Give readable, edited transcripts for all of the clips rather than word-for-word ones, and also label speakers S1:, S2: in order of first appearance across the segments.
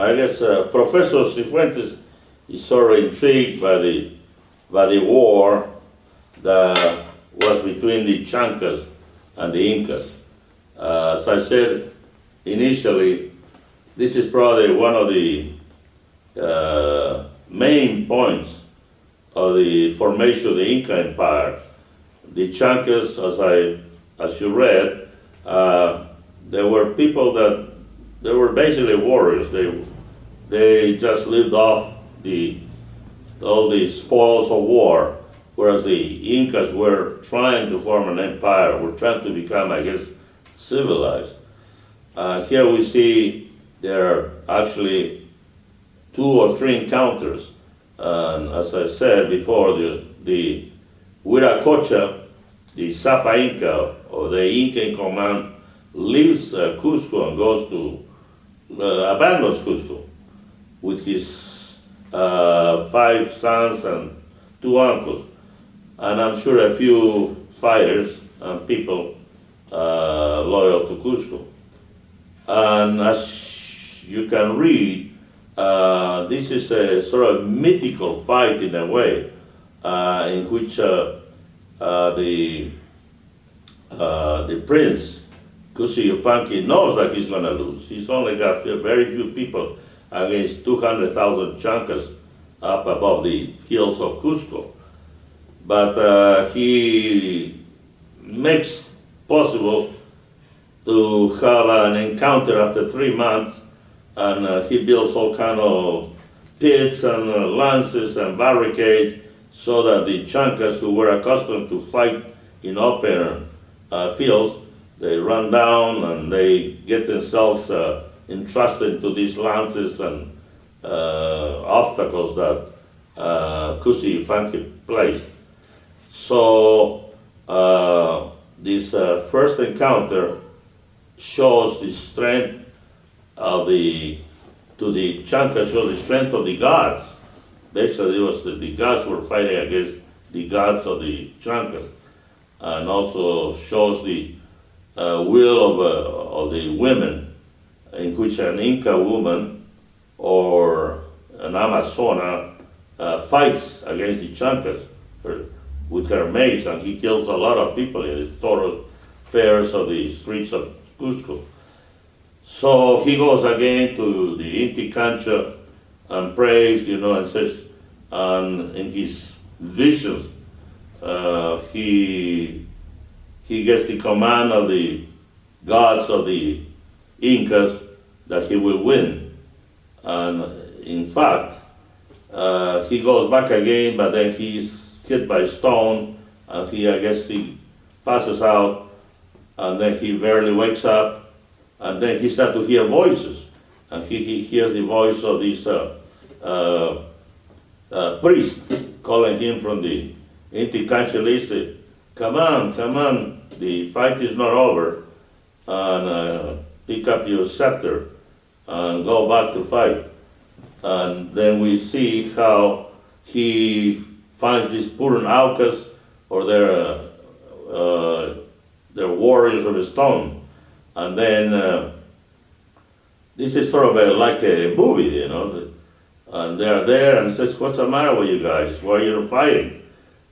S1: I guess Professor Cifuentes is sort of intrigued by the war that was between the Chancas and the Incas. As I said initially, this is probably one of the main points of the formation of the Inca Empire. The Chancas, as you read, there were people that they were basically warriors. They just lived off all the spoils of war, whereas the Incas were trying to form an empire, were trying to become, I guess, civilized. Here we see there are actually 2 or 3 encounters. And as I said before, the Huiracocha, the Sapa Inca, or the Inca in command, leaves Cusco and goes to, abandons Cusco with his 5 sons and 2 uncles. And I'm sure a few fighters and people loyal to Cusco. And as you can read, this is a sort of mythical fight in a way, in which the prince, Cusi Yupanqui, knows that he's going to lose. He's only got very few people against 200,000 Chancas up above the hills of Cusco. But he makes possible to have an encounter after 3 months, and he builds all kind of pits and lances and barricades so that the Chancas, who were accustomed to fight in open fields, they run down and they get themselves entrusted to these lances and obstacles that Cusi Yupanqui placed. So this first encounter shows the strength of the Chancas, shows the strength of the gods. Basically, it was the gods were fighting against the gods of the Chancas, and also shows the will of the women, in which an Inca woman or an Amazona fights against the Chancas with her mace, and he kills a lot of people in the total fairs of the streets of Cusco. So he goes again to the Inti Cancha and prays, and says, and in his visions, he gets the command of the gods of the Incas that he will win. And in fact, he goes back again, but then he's hit by a stone, and I guess he passes out, and then he barely wakes up, and then he starts to hear voices, and he hears the voice of this priest calling him from the Inti Cancha. He said, come on, the fight is not over, and pick up your scepter and go back to fight. And then we see how he finds these Puran Aucas, or their warriors of stone. And then this is sort of like a movie, and they're there and says, what's the matter with you guys? Why are you fighting?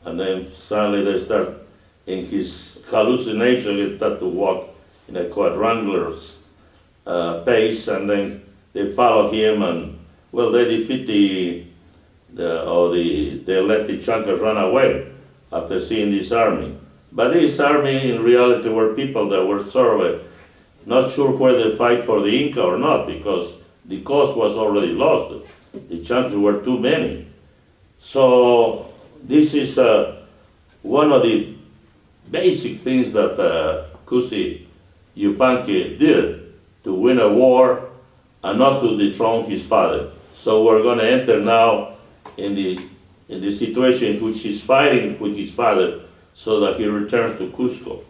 S1: And then suddenly they start, in his hallucination, they start to walk in a quadrangular pace, and then they follow him, and well, they defeat they let the Chancas run away after seeing this army. But this army in reality were people that were sort of not sure whether they fight for the Inca or not, because the cause was already lost. The Chancas were too many. So this is one of the basic things that Cusi Yupanqui did to win a war and not to dethrone his father. So we're going to enter now in the situation in which he's fighting with his father so that he returns to Cusco.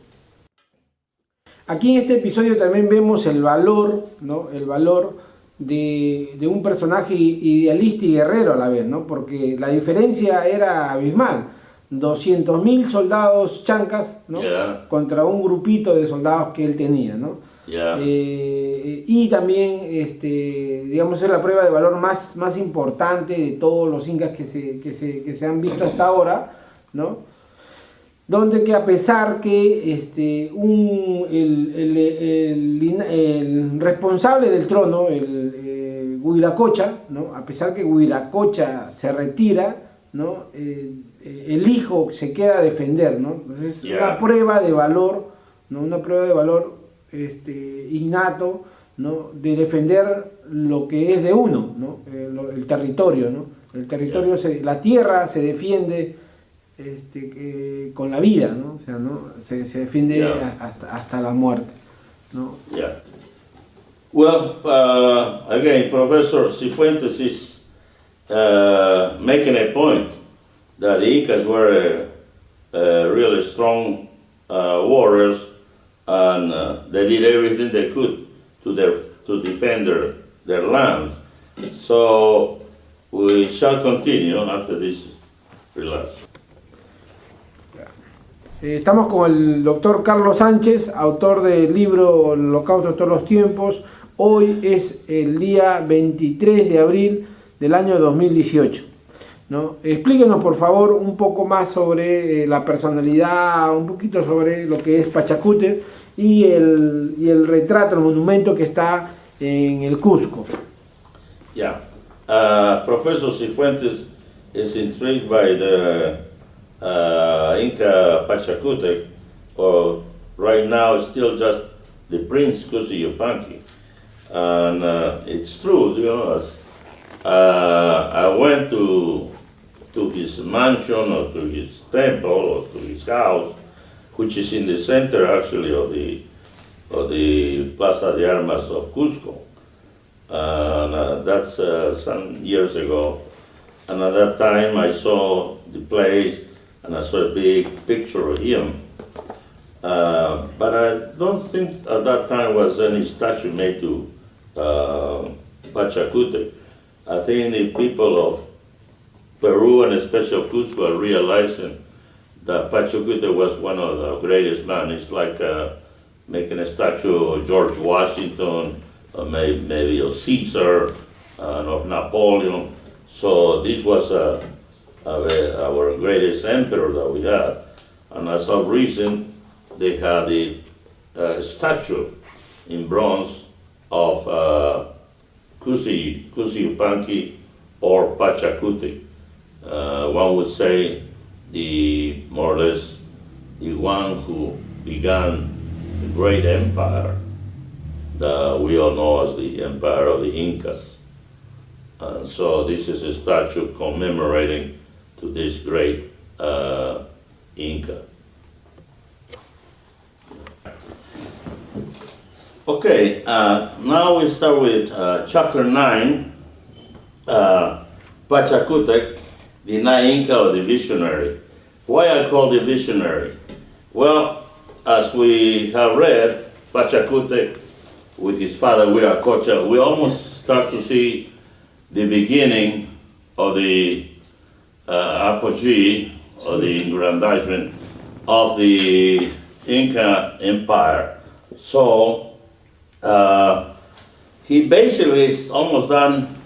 S2: Aquí en este episodio también vemos el valor, ¿no? El valor de un personaje idealista y guerrero a la vez, ¿no? Porque la diferencia era abismal. 200.000 soldados chancas, ¿no?
S1: Yeah.
S2: Contra un grupito de soldados que él tenía, ¿no?
S1: Yeah.
S2: Y también, digamos, es la prueba de valor más importante de todos los incas que se han visto hasta ahora, ¿no? Donde que a pesar que el responsable del trono, el Huiracocha, ¿no? A pesar que Huiracocha se retira, ¿no? El hijo se queda a defender, ¿no? Entonces es una prueba de valor, ¿no? Una prueba de valor innato, ¿no? De defender lo que es de uno, ¿no? El territorio, ¿no? El territorio, la tierra se defiende con la vida, ¿no? O sea, ¿no? Se defiende hasta la muerte, ¿no?
S1: Yeah. Well, again, Professor Cifuentes is making a point that the Incas were really strong warriors, and they did everything they could to defend their lands. So we shall continue after this relapse.
S2: Estamos con el doctor Carlos Sánchez, autor del libro El Holocausto de todos los tiempos. Hoy es el día 23 de abril del año 2018, ¿no? Explíquenos por favor un poco más sobre la personalidad, un poquito sobre lo que es Pachacútec y el retrato, el monumento que está en el Cusco.
S1: Yeah, Professor Cifuentes is intrigued by the Inca Pachacutec, or right now still just the Prince Cusi Yupanqui. And it's true, you know, I went to his mansion or to his temple or to his house, which is in the center actually of the Plaza de Armas of Cusco. And that's some years ago. And at that time I saw the place and I saw a big picture of him. But I don't think at that time was any statue made to Pachacutec. I think the people of Peru and especially Cusco are realizing that Pachacutec was one of the greatest men. It's like making a statue of George Washington, or maybe of Caesar, and of Napoleon. So this was our greatest emperor that we had. And as of recent, they had a statue in bronze of Cusi Yupanqui or Pachacutec. One would say more or less the one who began the great empire that we all know as the Empire of the Incas. And so this is a statue commemorating to this great Inca. Okay, now we start with chapter 9, Pachacutec, the Inca or the visionary. Why I call the visionary? Well, as we have read, Pachacutec with his father Huiracocha, we almost start to see the beginning of the apogee, or the aggrandizement of the Inca Empire. So he basically is almost done,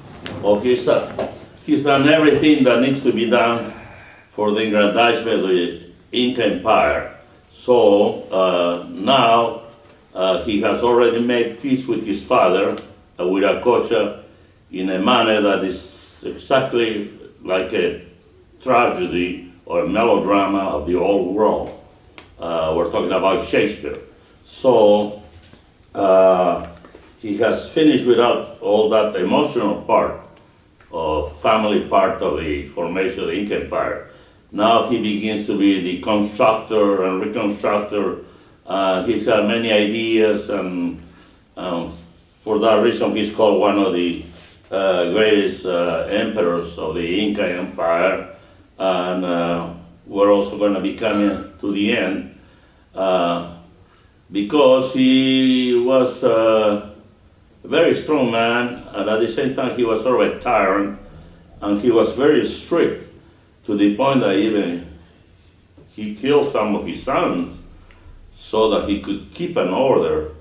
S1: or he's done everything that needs to be done for the aggrandizement of the Inca Empire. So now he has already made peace with his father, Huiracocha, in a manner that is exactly like a tragedy or a melodrama of the old world. We're talking about Shakespeare. So he has finished without all that emotional part of family part of the formation of the Inca Empire. Now he begins to be the constructor and reconstructor. He's had many ideas, and for that reason he's called one of the greatest emperors of the Inca Empire. And we're also going to be coming to the end because he was a very strong man, and at the same time he was sort of a tyrant, and he was very strict to the point that even he killed some of his sons so that he could keep an order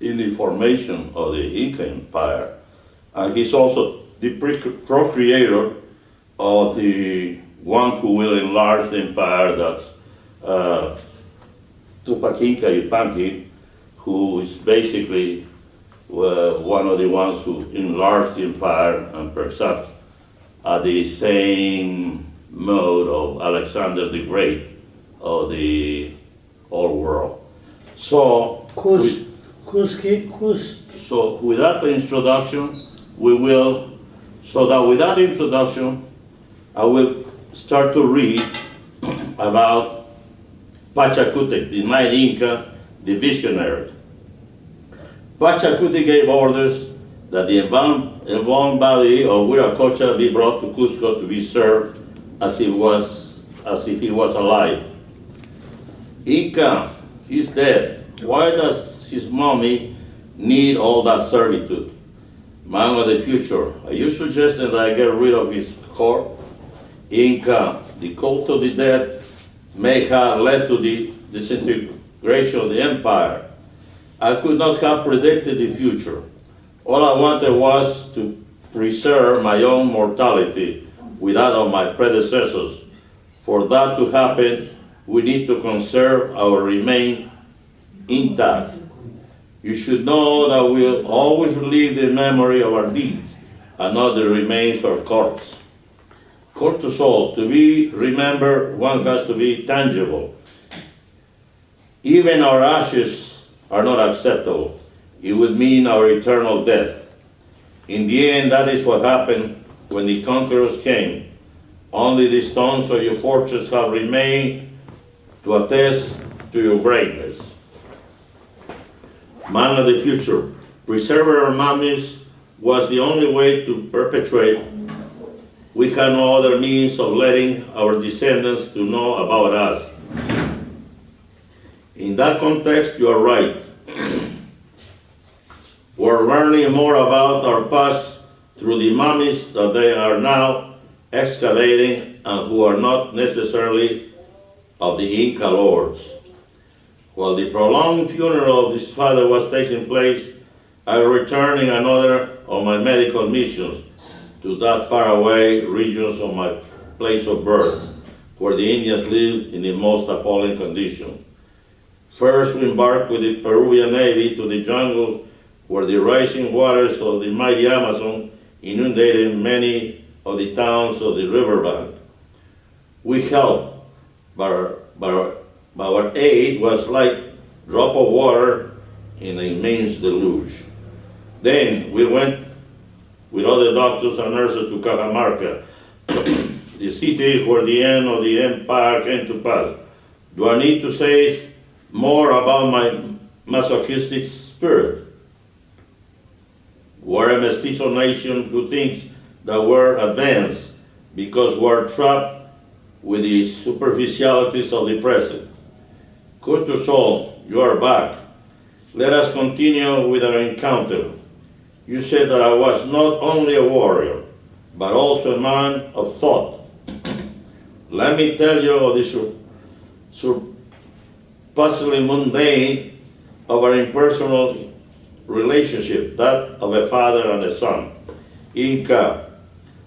S1: in the formation of the Inca Empire. And he's also the procreator of the one who will enlarge the empire, that's Tupac Inca Yupanqui, who is basically one of the ones who enlarged the empire, and perhaps at the same mode of Alexander the Great of the old world. So, so with that introduction, with that introduction, I will start to read about Pachacutec, the Night Inca, the visionary. Pachacutec gave orders that the embalmed body of Huiracocha be brought to Cusco to be served as if he was alive. Inca, he's dead. Why does his mummy need all that servitude? Man of the future, are you suggesting that I get rid of his corpse? Inca, the cult of the dead may have led to the disintegration of the empire. I could not have predicted the future. All I wanted was to preserve my own mortality with that of my predecessors. For that to happen, we need to conserve our remain intact. You should know that we'll always live the memory of our deeds and not the remains or corpse. Kuntursoul, to be remembered, one has to be tangible. Even our ashes are not acceptable. It would mean our eternal death. In the end, that is what happened when the conquerors came. Only the stones of your fortress have remained to attest to your greatness. Man of the future, preserving our mummies was the only way to perpetuate. We had no other means of letting our descendants to know about us. In that context, you are right. We're learning more about our past through the mummies that they are now excavating and who are not necessarily of the Inca lords. While the prolonged funeral of his father was taking place, I returned in another of my medical missions to that faraway regions of my place of birth, where the Indians lived in the most appalling conditions. First, we embarked with the Peruvian Navy to the jungles where the rising waters of the mighty Amazon inundated many of the towns of the riverbank. We helped, but our aid was like a drop of water in an immense deluge. Then we went with other doctors and nurses to Cajamarca, the city where the end of the empire came to pass. Do I need to say more about my masochistic spirit? We're a mestizo nation who thinks that we're advanced because we're trapped with the superficialities of the present. Kuntursoul, you are back. Let us continue with our encounter. You said that I was not only a warrior, but also a man of thought. Let me tell you of the surpassingly mundane of our impersonal relationship, that of a father and a son. Inca,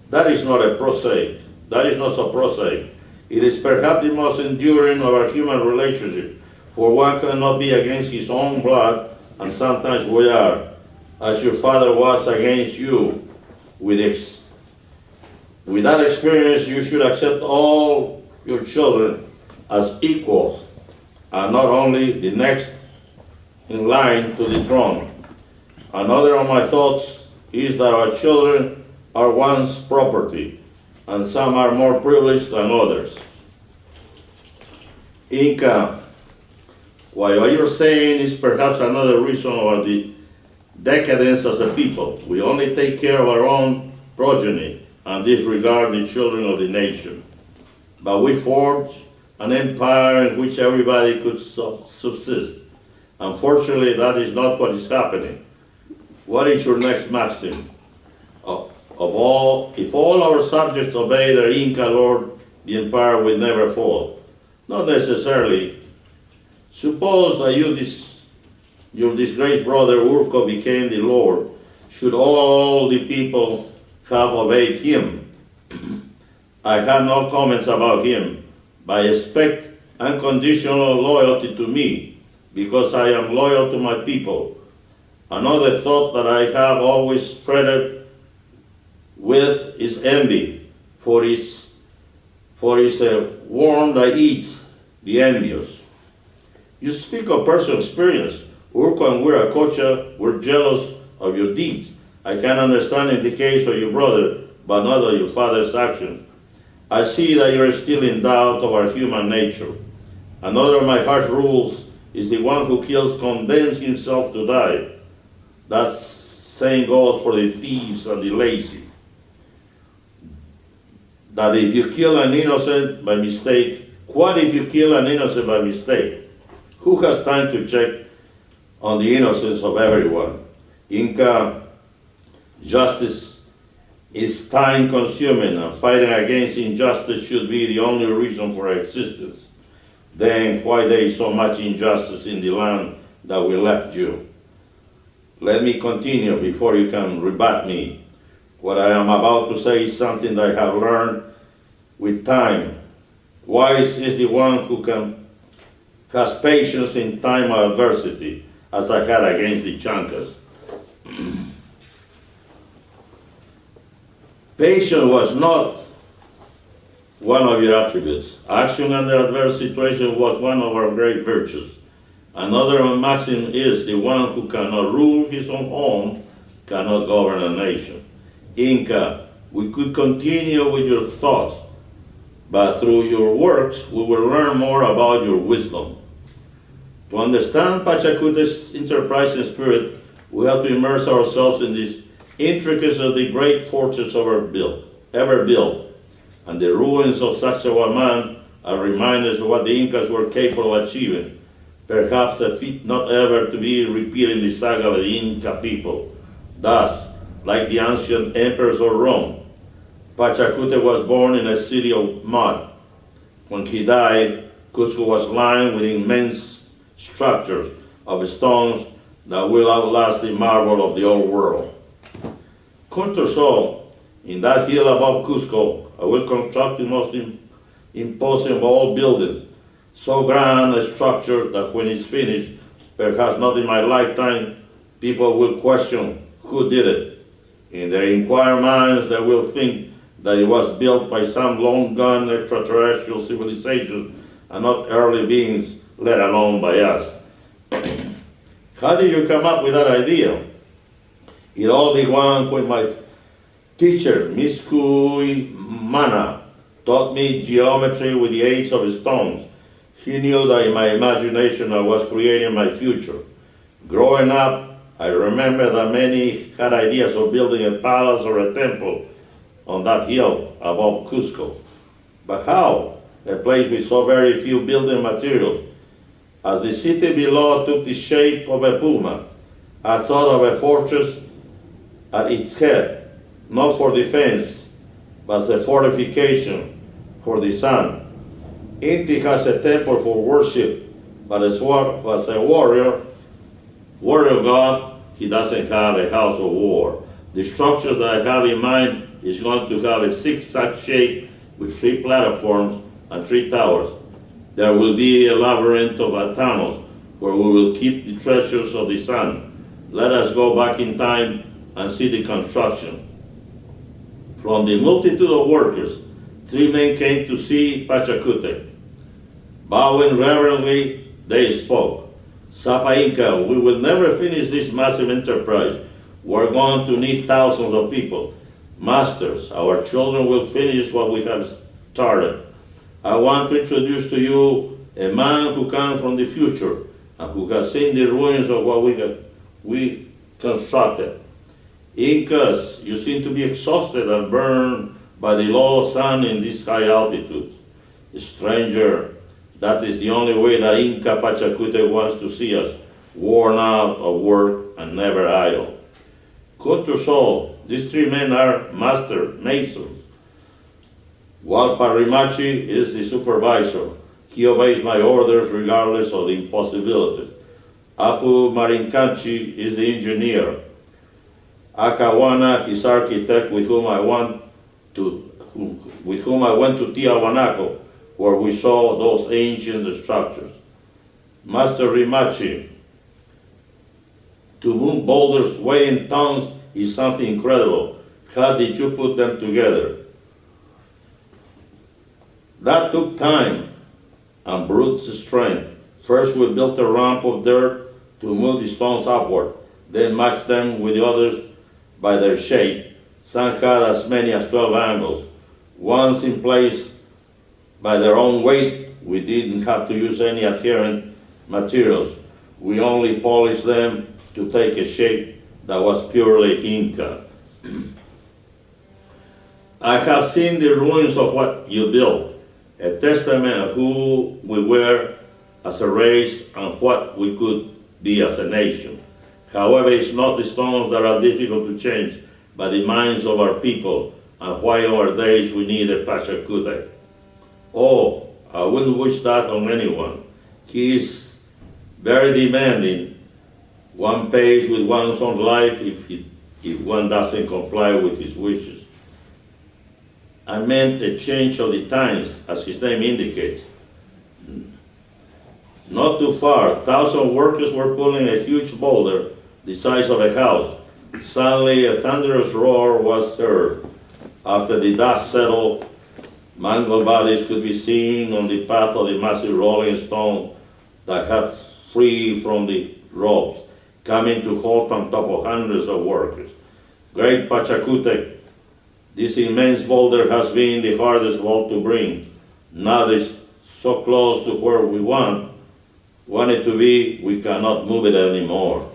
S1: that is not a prosaic. That is not so prosaic. It is perhaps the most enduring of our human relationships, for one cannot be against his own blood, and sometimes we are, as your father was against you. With that experience, you should accept all your children as equals, and not only the next in line to the throne. Another of my thoughts is that our children are one's property, and some are more privileged than others. Inca, what you're saying is perhaps another reason of the decadence as a people. We only take care of our own progeny and disregard the children of the nation. But we forged an empire in which everybody could subsist. Unfortunately, that is not what is happening. What is your next maxim? If all our subjects obey their Inca lord, the empire will never fall. Not necessarily. Suppose that you your disgraced brother Urco became the Lord, should all the people have obeyed him. I have no comments about him, but I expect unconditional loyalty to me, because I am loyal to my people. Another thought that I have always spread with is envy, for his worm that eats the envious. You speak of personal experience. Urco and Wiracocha were jealous of your deeds. I can understand in the case of your brother, but not of your father's actions. I see that you are still in doubt of our human nature. Another of my harsh rules is the one who kills condemns himself to die. That same goes for the thieves and the lazy. That if you kill an innocent by mistake, what if you kill an innocent by mistake? Who has time to check on the innocence of everyone? Inca justice is time-consuming, and fighting against injustice should be the only reason for existence. Then why there is so much injustice in the land that we left you? Let me continue before you can rebut me. What I am about to say is something that I have learned with time. Wise is the one who has patience in time of adversity, as I had against the Chancas. Patience was not one of your attributes. Action under adverse situation was one of our great virtues. Another maxim is the one who cannot rule his own home cannot govern a nation. Inca, we could continue with your thoughts, but through your works we will learn more about your wisdom. To understand Pachacutec's enterprising spirit, we have to immerse ourselves in these intricacies of the great fortress ever built, and the ruins of Sacsayhuaman are reminders of what the Incas were capable of achieving, perhaps a feat not ever to be repeated in the saga of the Inca people. Thus, like the ancient emperors of Rome, Pachacutec was born in a city of mud. When he died, Cusco was lined with immense structures of stones that will outlast the marble of the old world. Kuntursoul, in that hill above Cusco, I will construct the most imposing of all buildings, so grand a structure that when it's finished, perhaps not in my lifetime, people will question who did it. In their inquiring minds, they will think that it was built by some long-gone extraterrestrial civilization and not early beings, let alone by us. How did you come up with that idea? It all began when my teacher, Miss Kui Mana, taught me geometry with the aid of stones. He knew that in my imagination I was creating my future. Growing up, I remember that many had ideas of building a palace or a temple on that hill above Cusco. But how? A place with so very few building materials. As the city below took the shape of a puma, I thought of a fortress at its head, not for defense, but as a fortification for the sun. Inti has a temple for worship, but as a warrior god, he doesn't have a house of war. The structures that I have in mind is going to have a zigzag shape with 3 platforms and 3 towers. There will be a labyrinth of tunnels where we will keep the treasures of the sun. Let us go back in time and see the construction. From the multitude of workers, 3 men came to see Pachacutec. Bowing reverently, they spoke. Sapa Inca, we will never finish this massive enterprise. We're going to need thousands of people. Masters, our children will finish what we have started. I want to introduce to you a man who comes from the future and who has seen the ruins of what we constructed. Incas, you seem to be exhausted and burned by the low sun in these high altitudes. Stranger, that is the only way that Inca Pachacutec wants to see us, worn out of work and never idle. Kuntursoul, these 3 men are master masons. Walparimachi is the supervisor. He obeys my orders regardless of the impossibilities. Apu Marinkanchi is the engineer. Akawana, his architect, with whom I went to Tiahuanaco, where we saw those ancient structures. Master Rimachi, to move boulders weighing tons is something incredible. How did you put them together? That took time and brute strength. First we built a ramp of dirt to move the stones upward, then matched them with the others by their shape. Some had as many as 12 angles. Once in place by their own weight, we didn't have to use any adherent materials. We only polished them to take a shape that was purely Inca. I have seen the ruins of what you built, a testament of who we were as a race and what we could be as a nation. However, it's not the stones that are difficult to change, but the minds of our people, and why nowadays we need a Pachacutec. Oh, I wouldn't wish that on anyone. He is very demanding. One pays with one's own life if one doesn't comply with his wishes. I meant a change of the times, as his name indicates. Not too far, 1,000 workers were pulling a huge boulder the size of a house. Suddenly a thunderous roar was heard. After the dust settled, mangled bodies could be seen on the path of the massive rolling stone that had free from the ropes, coming to halt on top of hundreds of workers. Great Pachacutec, this immense boulder has been the hardest wall to bring. Now it's so close to where we want it to be, we cannot move it anymore.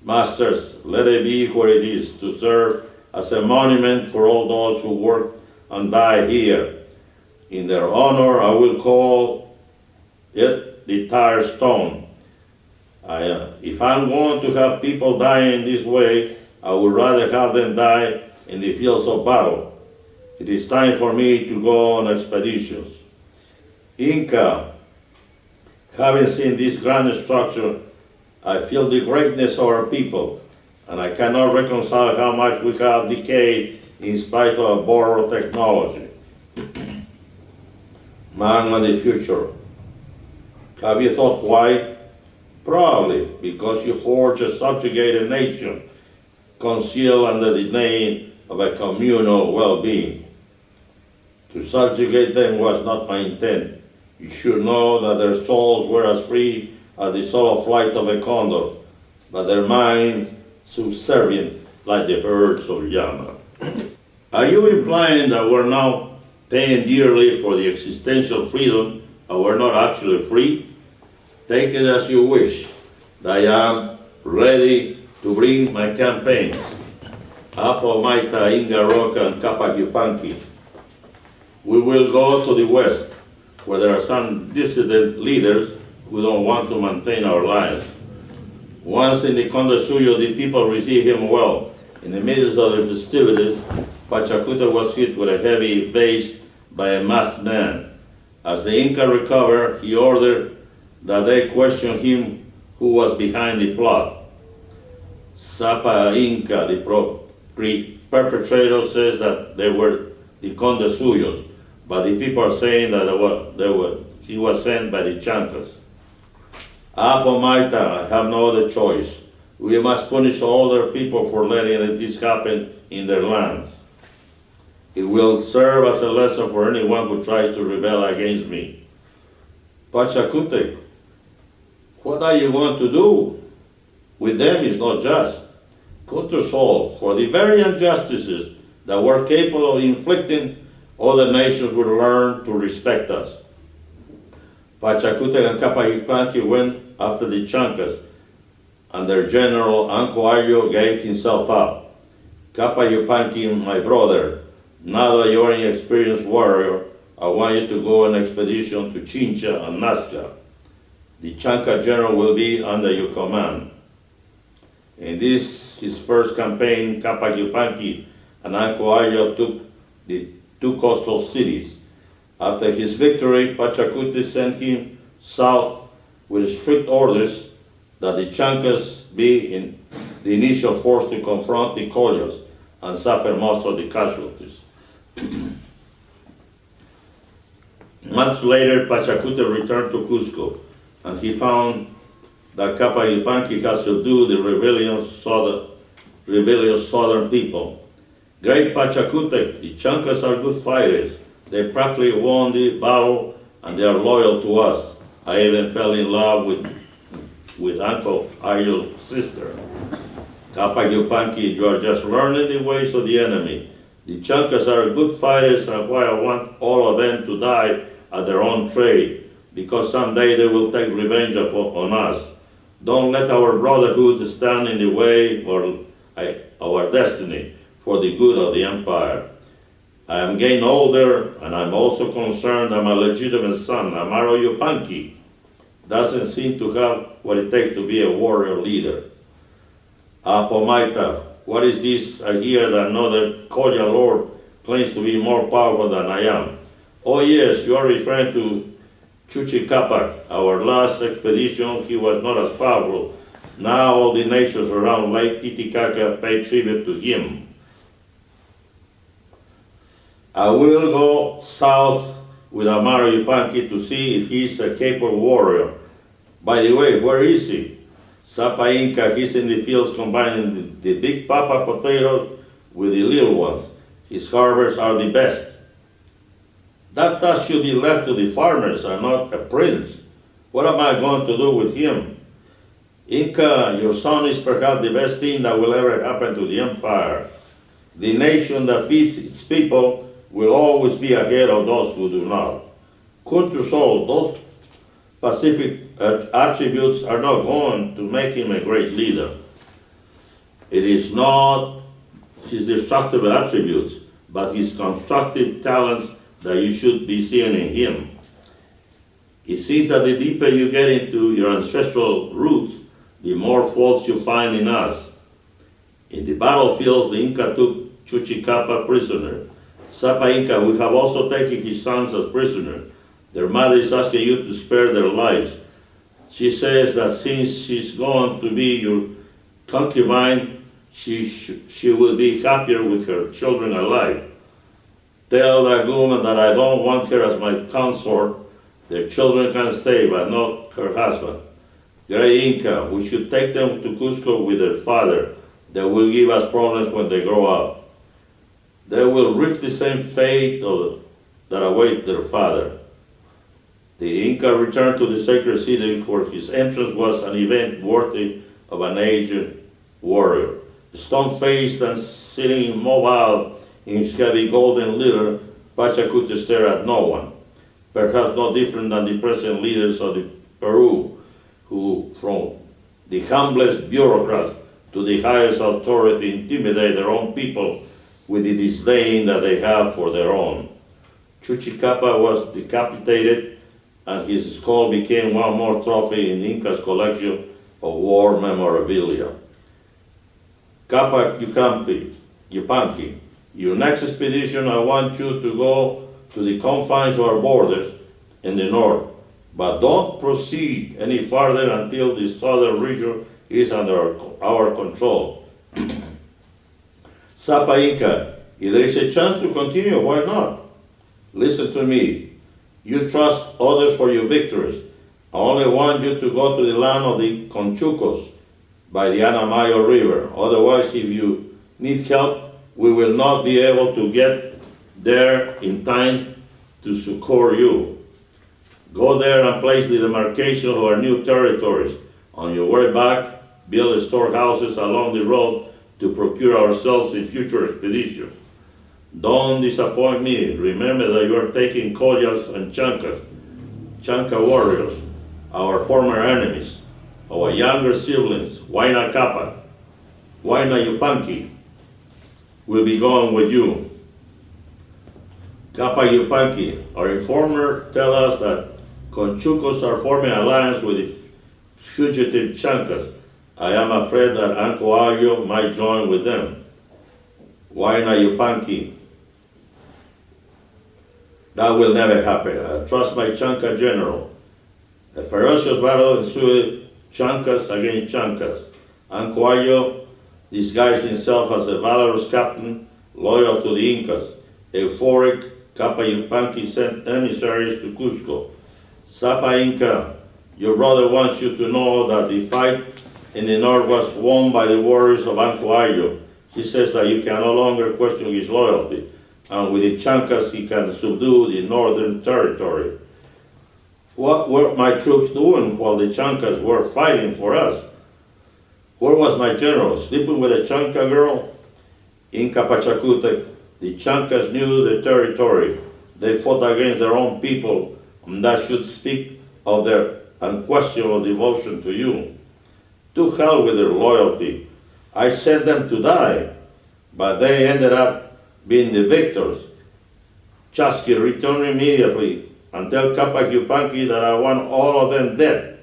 S1: Masters, let it be where it is, to serve as a monument for all those who worked and died here. In their honor, I will call it the Tire Stone. If I'm going to have people dying this way, I would rather have them die in the fields of battle. It is time for me to go on expeditions. Inca, having seen this grand structure, I feel the greatness of our people, and I cannot reconcile how much we have decayed in spite of borrowed technology. Man of the future, have you thought why? Probably because you forged a subjugated nation, concealed under the name of a communal well-being. To subjugate them was not my intent. You should know that their souls were as free as the soul of flight of a condor, but their minds subservient like the herds of llama. Are you implying that we're now paying dearly for the existential freedom and we're not actually free? Take it as you wish. I am ready to bring my campaigns. Apo Maita, Inga Roca, and Kapa Yupanqui. We will go to the west, where there are some dissident leaders who don't want to maintain our lives. Once in the Kuntursoul, the people received him well. In the midst of the festivities, Pachacutec was hit with a heavy vase by a masked man. As the Inca recovered, he ordered that they question him who was behind the plot. Sapa Inca, the perpetrator, says that they were the Kuntursouls, but the people are saying that he was sent by the Chancas. Apo Maita, I have no other choice. We must punish all their people for letting this happen in their lands. It will serve as a lesson for anyone who tries to rebel against me. Pachacutec, what are you going to do? With them is not just. Kuntursoul, for the very injustices that we're capable of inflicting, other nations will learn to respect us. Pachacutec and Kapa Yupanqui went after the Chancas, and their general Ancoayo gave himself up. Kapa Yupanqui, my brother, now that you're an experienced warrior, I want you to go on an expedition to Chincha and Nazca. The Chanca general will be under your command. In this, his first campaign, Kapa Yupanqui and Ancoayo took the two coastal cities. After his victory, Pachacutec sent him south with strict orders that the Chancas be in the initial force to confront the Collas and suffer most of the casualties. Months later, Pachacutec returned to Cusco, and he found that Capa Yupanqui had subdued the rebellious southern people. Great Pachacutec, the Chancas are good fighters. They practically won the battle, and they are loyal to us. I even fell in love with Uncle Ayo's sister. Capa Yupanqui, you are just learning the ways of the enemy. The Chancas are good fighters, and why I want all of them to die at their own trade, because someday they will take revenge on us. Don't let our brotherhood stand in the way of our destiny for the good of the empire. I am getting older, and I'm also concerned that my legitimate son, Amaro Yupanqui, doesn't seem to have what it takes to be a warrior leader. Pomaita, what is this? I hear that another Colla lord claims to be more powerful than I am. Oh yes, you are referring to Chuchicapac. Our last expedition, he was not as powerful. Now all the nations around Lake Titicaca pay tribute to him. I will go south with Amaro Yupanqui to see if he's a capable warrior. By the way, where is he? Sapa Inca, he's in the fields combining the big papa potatoes with the little ones. His harvests are the best. That task should be left to the farmers and not a prince. What am I going to do with him? Inca, your son is perhaps the best thing that will ever happen to the empire. The nation that feeds its people will always be ahead of those who do not. Kuntursoul, those pacific attributes are not going to make him a great leader. It is not his destructive attributes, but his constructive talents that you should be seeing in him. It seems that the deeper you get into your ancestral roots, the more faults you find in us. In the battlefields, the Inca took Chuchicapa prisoner. Sapa Inca, we have also taken his sons as prisoners. Their mother is asking you to spare their lives. She says that since she's going to be your concubine, she will be happier with her children alive. Tell that woman that I don't want her as my consort. Their children can stay, but not her husband. Great Inca, we should take them to Cusco with their father. They will give us problems when they grow up. They will reach the same fate that awaits their father. The Inca returned to the sacred city where his entrance was an event worthy of an aged warrior. Stone-faced and sitting immobile in his heavy golden litter, Pachacutec stared at no one. Perhaps no different than the present leaders of the Peru, who from the humblest bureaucrats to the highest authority intimidate their own people with the disdain that they have for their own. Chuchicapa was decapitated, and his skull became one more trophy in Inca's collection of war memorabilia. Capa Yupanqui, your next expedition, I want you to go to the confines of our borders in the north, but don't proceed any farther until the southern region is under our control. Sapa Inca, if there is a chance to continue, why not? Listen to me. You trust others for your victories. I only want you to go to the land of the Conchucos by the Anamayo River. Otherwise, if you need help, we will not be able to get there in time to succor you. Go there and place the demarcation of our new territories. On your way back, build storehouses along the road to procure ourselves in future expeditions. Don't disappoint me. Remember that you are taking Collas and Chanca warriors, our former enemies, our younger siblings, Huayna Capa, Huayna Yupanqui, will be going with you. Capa Yupanqui, our informer, tell us that Conchucos are forming alliance with the fugitive Chancas. I am afraid that Uncle Ayo might join with them. Huayna Yupanqui, that will never happen. I trust my Chanca general. A ferocious battle ensued Chancas against Chancas. Ancoayo disguised himself as a valorous captain, loyal to the Incas. Euphoric, Capa Yupanqui sent emissaries to Cusco. Sapa Inca, your brother wants you to know that the fight in the north was won by the warriors of Ancoayo. He says that you can no longer question his loyalty, and with the Chancas he can subdue the northern territory. What were my troops doing while the Chancas were fighting for us? Where was my general? Sleeping with a Chanca girl? Inca Pachacutec, the Chancas knew the territory. They fought against their own people, and that should speak of their unquestionable devotion to you. To hell with their loyalty. I sent them to die, but they ended up being the victors. Chasqui, return immediately and tell Capa Yupanqui that I want all of them dead.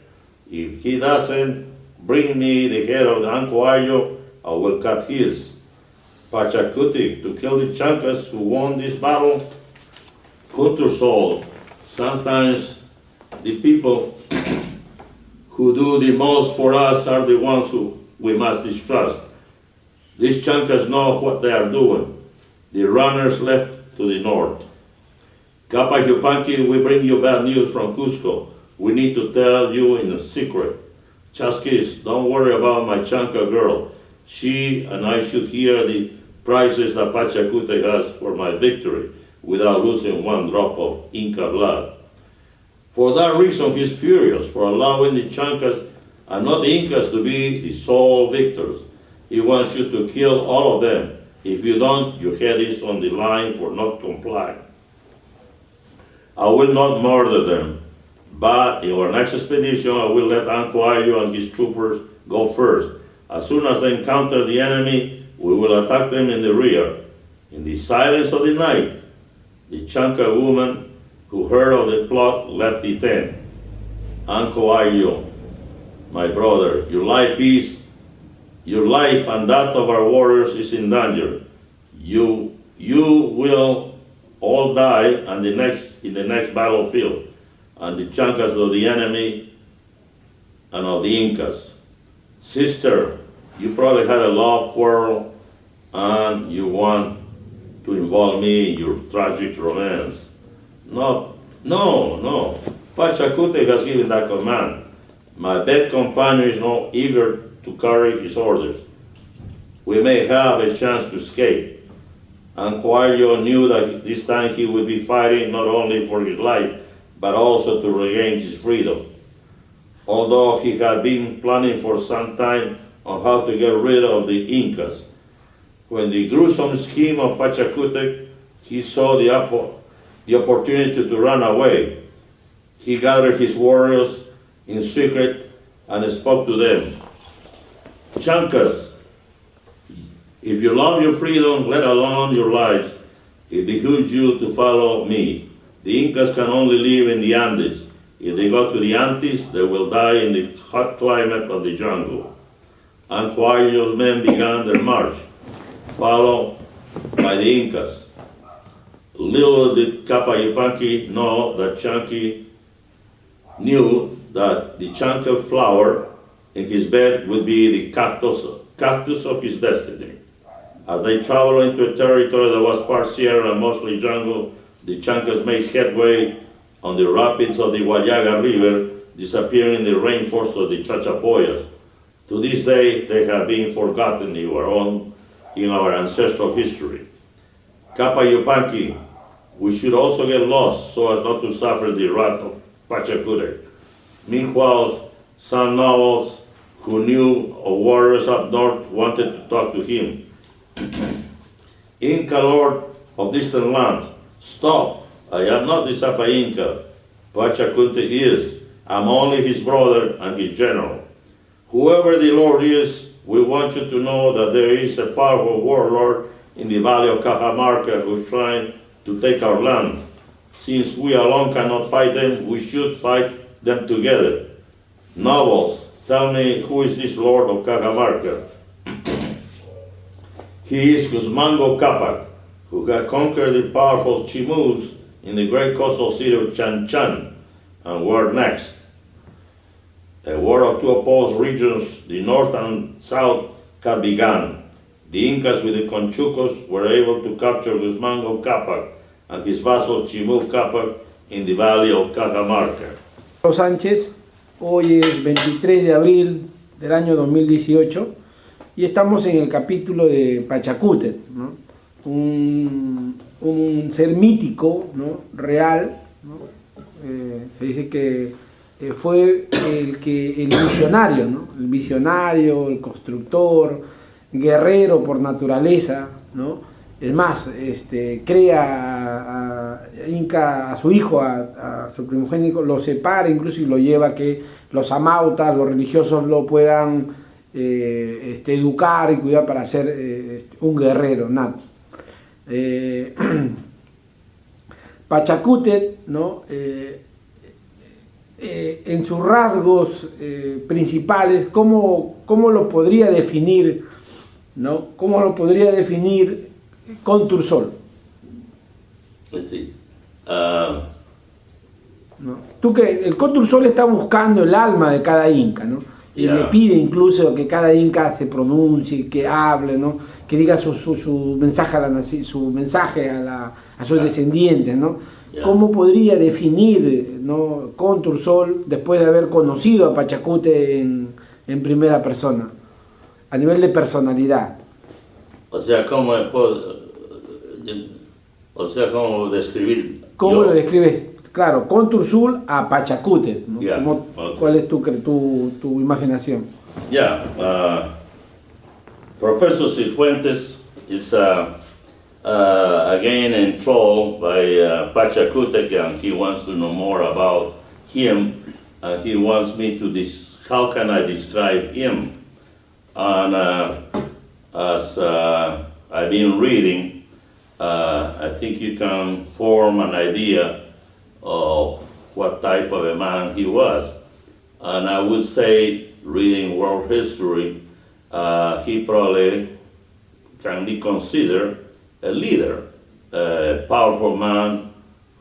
S1: If he doesn't bring me the head of the Ancoayo, I will cut his. Pachacutec, to kill the Chancas who won this battle. Kuntursoul, sometimes the people who do the most for us are the ones who we must distrust. These Chancas know what they are doing. The runners left to the north. Capa Yupanqui, we bring you bad news from Cusco. We need to tell you in a secret. Chasquis, don't worry about my Chanca girl. She and I should hear the prices that Pachacutec has for my victory without losing one drop of Inca blood. For that reason, he's furious for allowing the Chancas and not the Incas to be the sole victors. He wants you to kill all of them. If you don't, your head is on the line for not complying. I will not murder them, but in our next expedition, I will let Ancoayo and his troopers go first. As soon as they encounter the enemy, we will attack them in the rear. In the silence of the night, the Chanca woman who heard of the plot left the tent. Ancoayo, my brother, your life and that of our warriors is in danger. You will all die in the next battlefield, and the Chancas of the enemy and of the Incas. Sister, you probably had a love quarrel, and you want to involve me in your tragic romance. No. Pachacutec has given that command. My dead companion is not eager to carry his orders. We may have a chance to escape. Ancoayo knew that this time he would be fighting not only for his life, but also to regain his freedom. Although he had been planning for some time on how to get rid of the Incas, when the gruesome scheme of Pachacutec, he saw the opportunity to run away. He gathered his warriors in secret and spoke to them. Chancas, if you love your freedom, let alone your lives, it behooves you to follow me. The Incas can only live in the Andes. If they go to the Andes, they will die in the hot climate of the jungle. Ancoayo's men began their march, followed by the Incas. Little did Capa Yupanqui know that Chanqui knew that the Chanca flower in his bed would be the cactus of his destiny. As they traveled into a territory that was part Sierra and mostly jungle, the Chancas made headway on the rapids of the Guayaga River, disappearing in the rainforest of the Chachapoyas. To this day, they have been forgotten in our ancestral history. Capa Yupanqui, we should also get lost so as not to suffer the wrath of Pachacutec. Meanwhile, some nobles who knew of warriors up north wanted to talk to him. Inca Lord of distant lands, stop! I am not the Sapa Inca. Pachacutec is. I'm only his brother and his general. Whoever the Lord is, we want you to know that there is a powerful warlord in the valley of Cajamarca who's trying to take our land. Since we alone cannot fight them, we should fight them together. Nobles, tell me, who is this Lord of Cajamarca? He is Guzmango Capac, who had conquered the powerful Chimus in the great coastal city of Chan Chan. And we're next. A war of two opposed regions, the north and south, had begun. The Incas with the Conchucos were able to capture Guzmango Capac and his vassal Chimú Capac in the valley of Cajamarca.
S2: Sánchez, hoy es 23 de abril del año 2018 y estamos en el capítulo de Pachacútec, ¿no? Un ser mítico, ¿no? Real, ¿no? Se dice que fue el visionario, ¿no? El visionario, el constructor, guerrero por naturaleza, ¿no? Es más, crea a Inca, a su hijo, a su primogénito, lo separa incluso y lo lleva a que los amautas, los religiosos lo puedan educar y cuidar para ser un guerrero nato. Pachacútec, ¿no? En sus rasgos principales, ¿cómo lo podría definir, ¿no? ¿Cómo lo podría definir Kuntursoul?
S1: Let's see.
S2: ¿No? Tú que el Kuntursoul está buscando el alma de cada inca, ¿no? Y le pide incluso que cada inca se pronuncie, que hable, ¿no? Que diga su mensaje a sus descendientes, ¿no? ¿Cómo podría definir, ¿no? Kuntursoul después de haber conocido a Pachacútec en primera persona, a nivel de personalidad?
S1: O sea, ¿cómo describir?
S2: ¿Cómo lo describes? Claro, Kuntursoul a Pachacútec, ¿no?
S1: Yeah, okay.
S2: ¿Cuál es tu imaginación?
S1: Yeah, Professor Cifuentes is again enthralled by Pachacutec, and he wants to know more about him, and he wants me to how can I describe him? And as I've been reading, I think you can form an idea of what type of a man he was. And I would say, reading world history, he probably can be considered a leader, a powerful man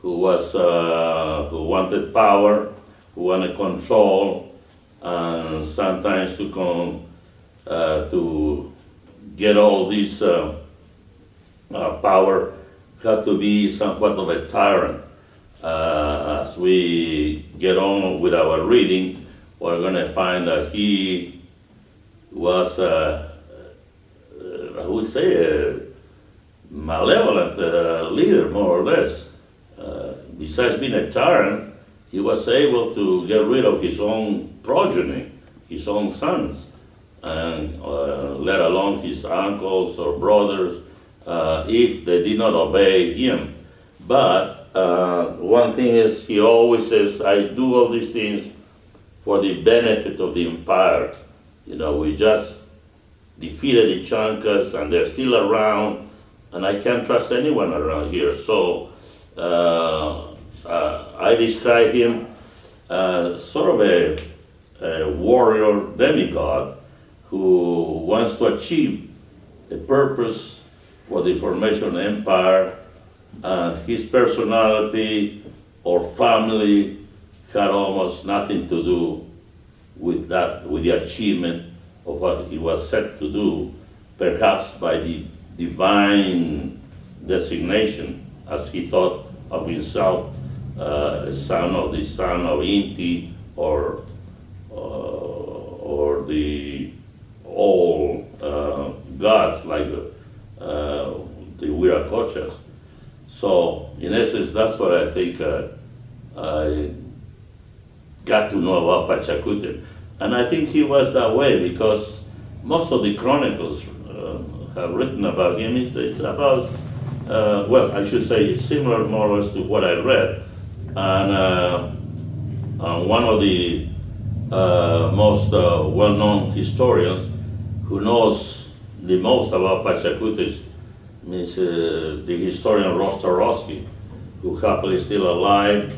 S1: who wanted power, who wanted control, and sometimes to get all this power had to be somewhat of a tyrant. As we get on with our reading, we're going to find that he was, I would say, a malevolent leader, more or less. Besides being a tyrant, he was able to get rid of his own progeny, his own sons, and let alone his uncles or brothers, if they did not obey him. But one thing is, he always says, I do all these things for the benefit of the empire. You know, we just defeated the Chancas and they're still around, and I can't trust anyone around here. So I describe him sort of a warrior demigod who wants to achieve a purpose for the formation of the empire. His personality or family had almost nothing to do with that, with the achievement of what he was set to do, perhaps by the divine designation, as he thought of himself, a son of Inti, or the all gods like the Huiracochas. So, in essence, that's what I think I got to know about Pachacutec. And I think he was that way because most of the chronicles have written about him. It's about, well, I should say, similar more or less to what I read. And one of the most well-known historians who knows the most about Pachacutec is the historian Rostorowski, who happily is still alive,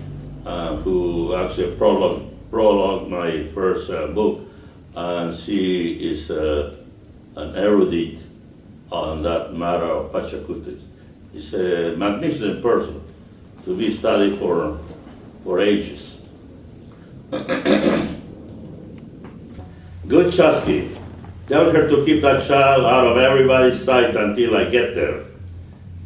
S1: who actually prologued my first book, and she is an erudite on that matter of Pachacutec. He's a magnificent person to be studied for ages. Good Chusky, tell her to keep that child out of everybody's sight until I get there.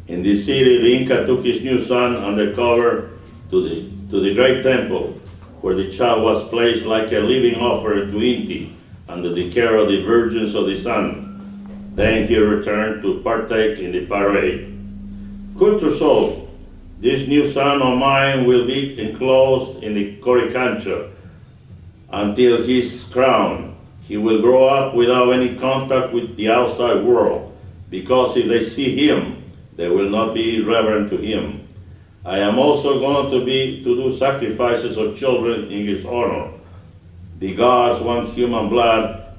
S1: In this city, the Inca took his new son undercover to the great temple, where the child was placed like a living offering to Inti, under the care of the virgins of the sun. Then he returned to partake in the parade. Kuntursoul, this new son of mine will be enclosed in the coricancha until he's crowned. He will grow up without any contact with the outside world, because if they see him, they will not be reverent to him. I am also going to do sacrifices of children in his honor. The gods want human blood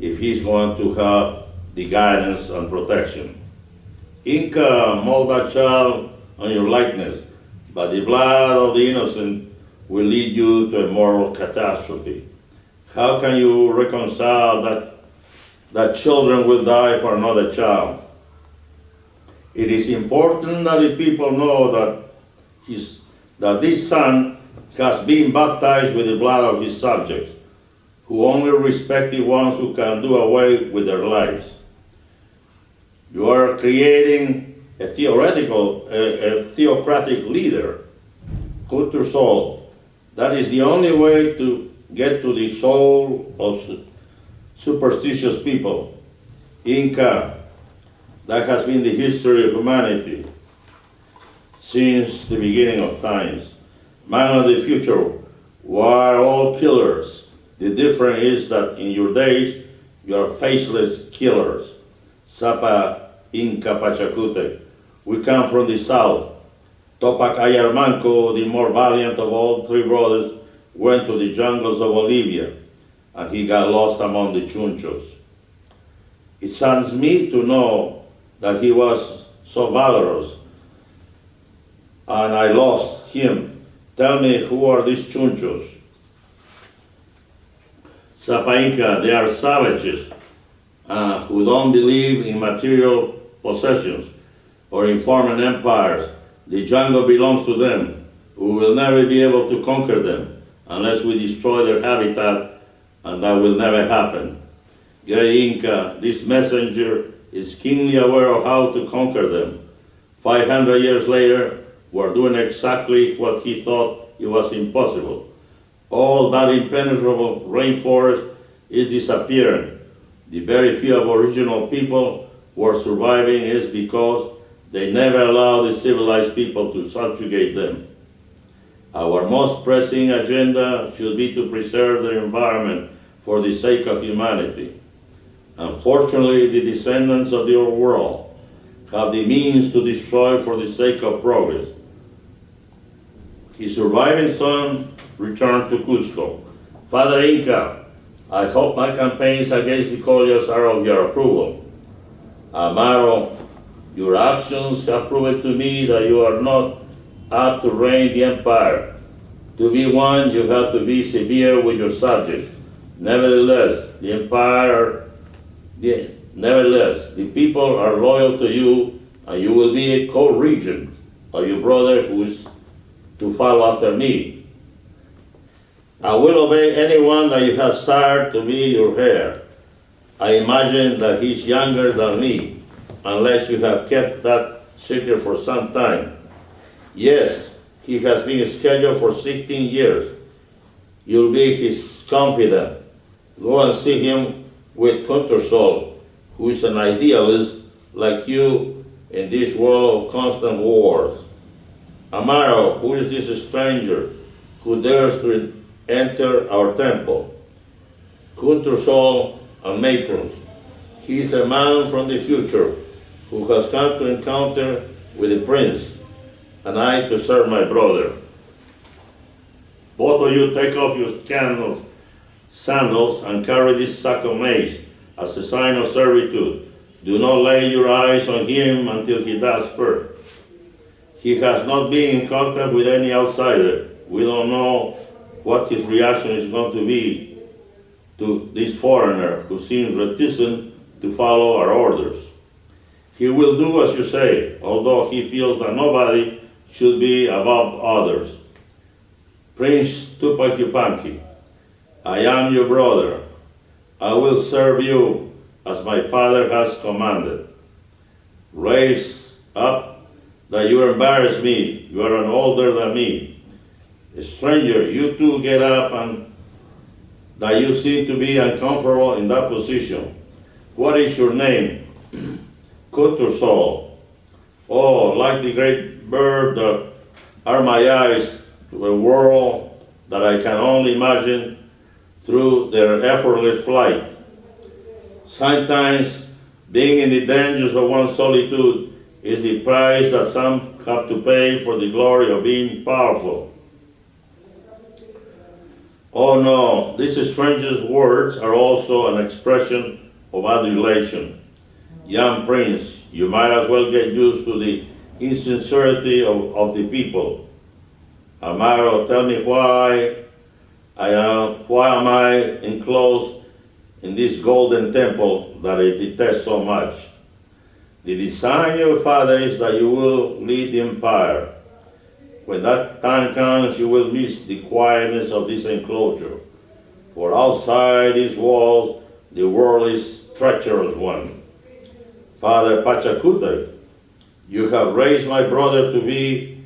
S1: if he's going to have the guidance and protection. Inca, mold that child on your likeness, but the blood of the innocent will lead you to a moral catastrophe. How can you reconcile that children will die for another child? It is important that the people know that this son has been baptized with the blood of his subjects, who only respect the ones who can do away with their lives. You are creating a theocratic leader, Kuntursoul. That is the only way to get to the soul of superstitious people. Inca, that has been the history of humanity since the beginning of times. Man of the future, we are all killers. The difference is that in your days, you are faceless killers. Sapa, Inca, Pachacutec. We come from the south. Topac Ayarmanco, the more valiant of all three brothers, went to the jungles of Bolivia, and he got lost among the chunchos. It saddens me to know that he was so valorous, and I lost him. Tell me, who are these chunchos? Sapa Inca, they are savages who don't believe in material possessions or in foreign empires. The jungle belongs to them. We will never be able to conquer them unless we destroy their habitat, and that will never happen. Great Inca, this messenger is keenly aware of how to conquer them. 500 years later, we're doing exactly what he thought it was impossible. All that impenetrable rainforest is disappearing. The very few Aboriginal people who are surviving is because they never allow the civilized people to subjugate them. Our most pressing agenda should be to preserve the environment for the sake of humanity. Unfortunately, the descendants of the old world have the means to destroy for the sake of progress. His surviving son returned to Cusco. Father Inca, I hope my campaigns against the Colliers are of your approval. Amaro, your actions have proven to me that you are not up to reign the empire. To be one, you have to be severe with your subjects. Nevertheless, the people are loyal to you, and you will be a co-regent of your brother who is to follow after me. I will obey anyone that you have sired to be your heir. I imagine that he's younger than me, unless you have kept that secret for some time. Yes, he has been scheduled for 16 years. You'll be his confidant. Go and see him with Kuntursoul, who is an idealist like you in this world of constant wars. Amaro, who is this stranger who dares to enter our temple? Kuntursoul and matrons. He is a man from the future who has come to encounter with the prince, and I to serve my brother. Both of you take off your sandals and carry this sack of maize as a sign of servitude. Do not lay your eyes on him until he does first. He has not been in contact with any outsider. We don't know what his reaction is going to be to this foreigner who seems reticent to follow our orders. He will do as you say, although he feels that nobody should be above others. Prince Tupac Yupanqui, I am your brother. I will serve you as my father has commanded. Raise up that you embarrass me. You are an older than me. A stranger, you too get up, and that you seem to be uncomfortable in that position. What is your name? Kuntursoul. Oh, like the great bird that are my eyes to a world that I can only imagine through their effortless flight. Sometimes being in the dangers of one's solitude is the price that some have to pay for the glory of being powerful. Oh no, this stranger's words are also an expression of adulation. Young prince, you might as well get used to the insincerity of the people. Amaro, tell me why am I enclosed in this golden temple that I detest so much? The design of your father is that you will lead the empire. When that time comes, you will miss the quietness of this enclosure. For outside these walls, the world is treacherous one. Father Pachacutec, you have raised my brother to be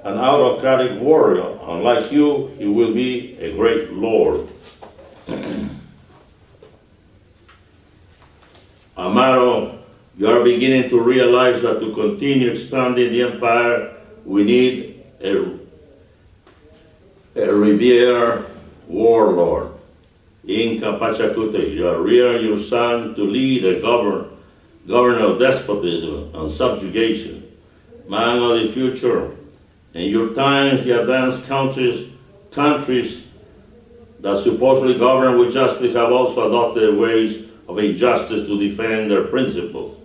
S1: an autocratic warrior. Unlike you, he will be a great lord. Amaro, you are beginning to realize that to continue expanding the empire, we need a revered warlord. Inca Pachacutec, you are rearing your son to lead a governor of despotism and subjugation. Man of the future, in your times the advanced countries that supposedly govern with justice have also adopted ways of injustice to defend their principles.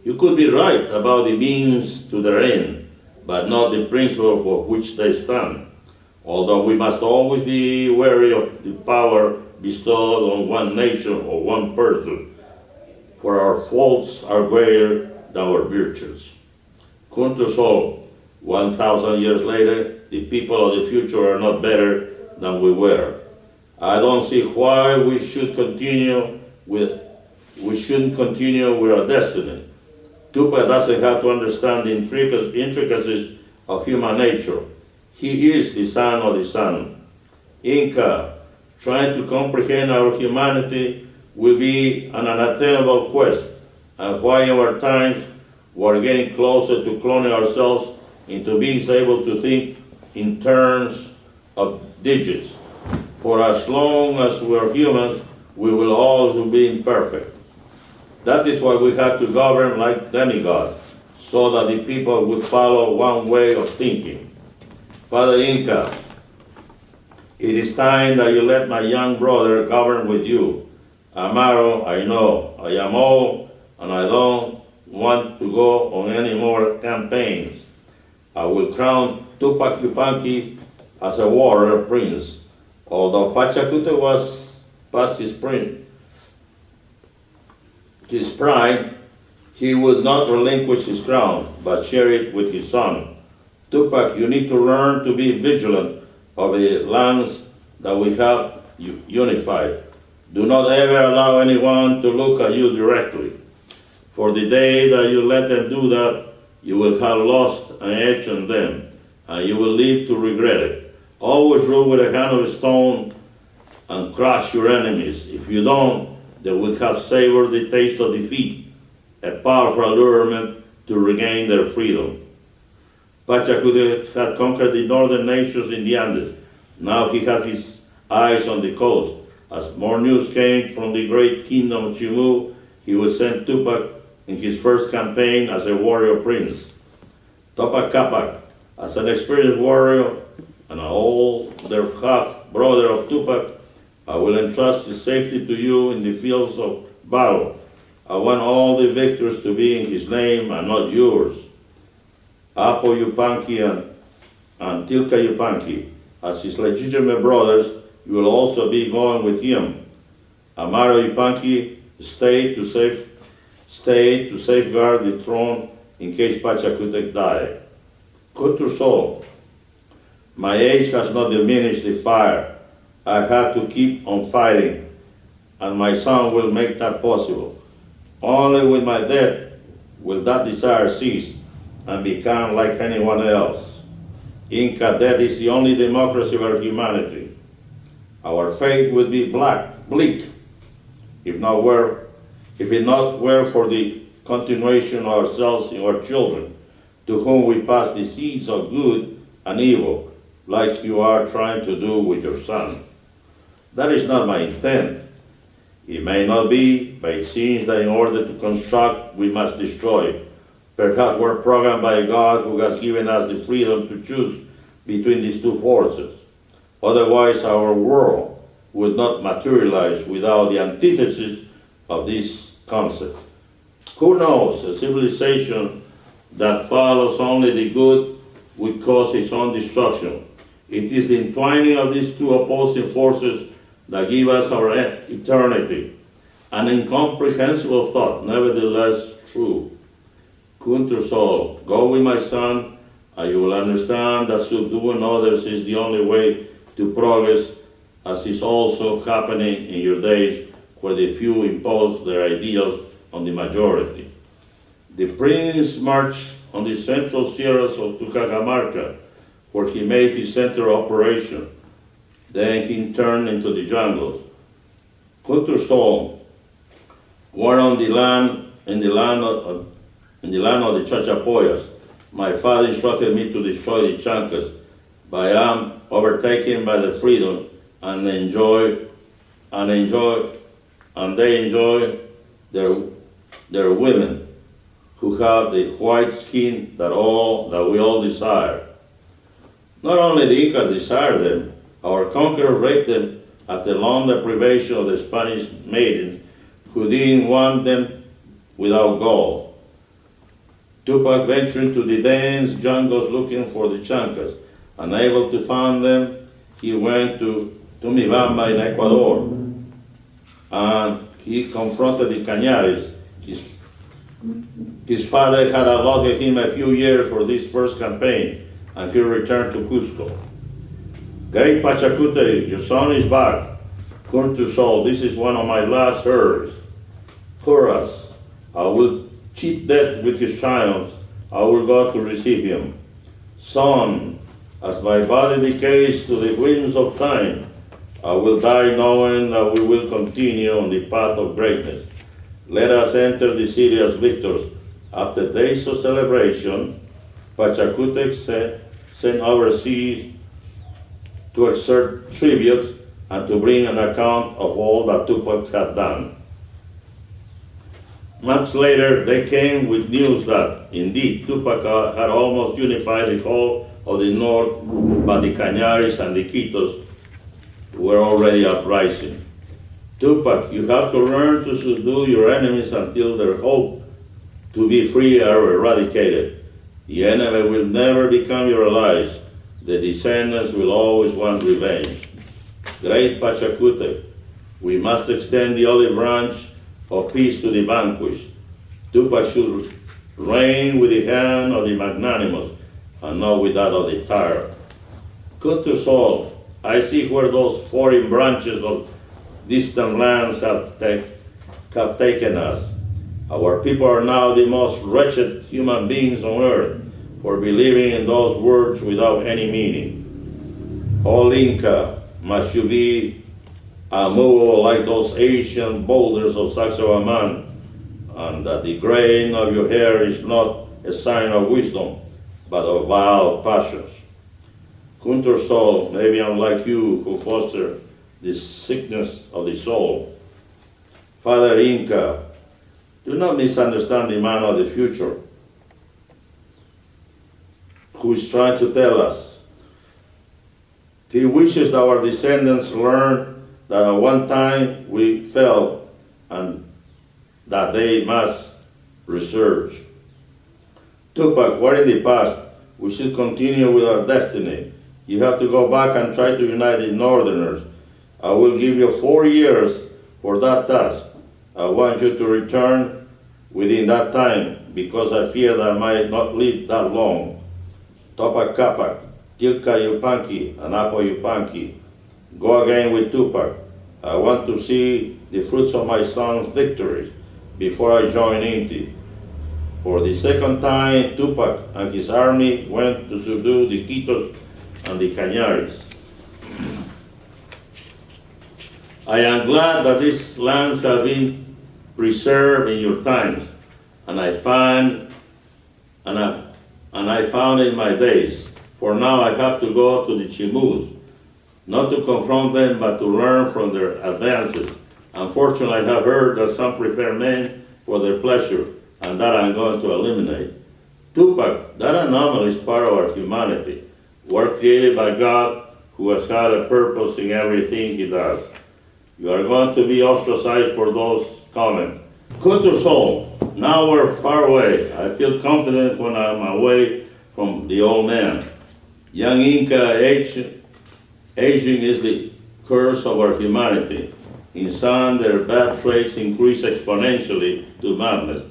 S1: You could be right about the means to their end, but not the principle for which they stand. Although we must always be wary of the power bestowed on one nation or one person, for our faults are greater than our virtues. Kuntursoul, 1,000 years later, the people of the future are not better than we were. I don't see why we shouldn't continue with our destiny. Tupac doesn't have to understand the intricacies of human nature. He is the son of the sun. Inca, trying to comprehend our humanity will be an unattainable quest, and why in our times we're getting closer to cloning ourselves into being able to think in terms of digits. For as long as we're humans, we will always be imperfect. That is why we have to govern like demigods, so that the people would follow one way of thinking. Father Inca, it is time that you let my young brother govern with you. Amaro, I know, I am old, and I don't want to go on any more campaigns. I will crown Tupac Yupanqui as a warrior prince. Although Pachacutec was past his prime, he would not relinquish his crown, but share it with his son. Tupac, you need to learn to be vigilant of the lands that we have unified. Do not ever allow anyone to look at you directly. For the day that you let them do that, you will have lost an edge on them, and you will live to regret it. Always rule with a hand of stone and crush your enemies. If you don't, they would have savored the taste of defeat, a powerful allurement to regain their freedom. Pachacutec had conquered the northern nations in the Andes. Now he had his eyes on the coast. As more news came from the great kingdom of Chimu, he would send Tupac in his first campaign as a warrior prince. Tupac Capac, as an experienced warrior and an older half-brother of Tupac, I will entrust his safety to you in the fields of battle. I want all the victories to be in his name and not yours. Apo Yupanqui and Tilka Yupanqui, as his legitimate brothers, you will also be going with him. Amaro Yupanqui stayed to safeguard the throne in case Pachacutec died. Kuntursoul, my age has not diminished the fire. I have to keep on fighting. and my son will make that possible. Only with my death will that desire cease and become like anyone else. Inca death is the only democracy of our humanity. Our fate would be bleak, if it not were for the continuation of ourselves and our children, to whom we pass the seeds of good and evil, like you are trying to do with your son. That is not my intent. It may not be, but it seems that in order to construct, we must destroy. Perhaps we're programmed by God who has given us the freedom to choose between these two forces. Otherwise, our world would not materialize without the antithesis of this concept. Who knows, a civilization that follows only the good would cause its own destruction. It is the entwining of these two opposing forces that give us our eternity. An incomprehensible thought, nevertheless true. Kuntursoul, go with my son, and you will understand that subduing others is the only way to progress, as is also happening in your days where the few impose their ideals on the majority. The prince marched on the central sierras of Cajamarca, where he made his center of operation. Then he turned into the jungles. Kuntursoul were on the land, in the land of the Chachapoyas. My father instructed me to destroy the Chancas, but I am overtaken by the freedom and they enjoy their women who have the white skin that we all desire. Not only the Incas desire them, our conquerors raped them after long deprivation of the Spanish maidens who didn't want them without gold. Tupac ventured into the dense jungles looking for the Chancas. Unable to find them, he went to Tumibamba in Ecuador, and he confronted the Cañaris. His father had allotted him a few years for this first campaign, and he returned to Cusco. Great Pachacutec, your son is back. Kuntursoul, this is one of my last herds. Chorus, I will cheat death with his triumphs. I will go to receive him. Son, as my body decays to the winds of time, I will die knowing that we will continue on the path of greatness. Let us enter the city as victors. After days of celebration, Pachacutec sent overseas to exert tributes and to bring an account of all that Tupac had done. Months later, they came with news that, indeed, Tupac had almost unified the whole of the north, but the Cañaris and the Quitos were already uprising. Tupac, you have to learn to subdue your enemies until their hope to be free are eradicated. The enemy will never become your allies. The descendants will always want revenge. Great Pachacutec, we must extend the olive branch of peace to the vanquished. Tupac should reign with the hand of the magnanimous and not with that of the tired. Kuntursoul, I see where those foreign branches of distant lands have taken us. Our people are now the most wretched human beings on earth for believing in those words without any meaning. All Inca, must you be immovable like those ancient boulders of Sacsayhuaman, and that the graying of your hair is not a sign of wisdom, but of vile passions. Kuntursoul, maybe unlike you who foster this sickness of the soul. Father Inca, do not misunderstand the man of the future who is trying to tell us. He wishes that our descendants learn that at one time we fell and that they must resurge. Tupac, we're in the past. We should continue with our destiny. You have to go back and try to unite the Northerners. I will give you 4 years for that task. I want you to return within that time because I fear that I might not live that long. Topak Kapak, Tilka Yupanqui, and Apo Yupanqui. Go again with Tupac. I want to see the fruits of my son's victories before I join Inti. For the second time, Tupac and his army went to subdue the Quitos and the Cañaris. I am glad that these lands have been preserved in your times, and I found in my days. For now I have to go to the Chimus, not to confront them, but to learn from their advances. Unfortunately, I have heard that some prefer men for their pleasure, and that I'm going to eliminate. Tupac, that anomaly is part of our humanity. We're created by God, who has had a purpose in everything he does. You are going to be ostracized for those comments. Kuntursoul, now we're far away. I feel confident when I'm away from the old man. Young Inca, aging is the curse of our humanity. In some, their bad traits increase exponentially to madness.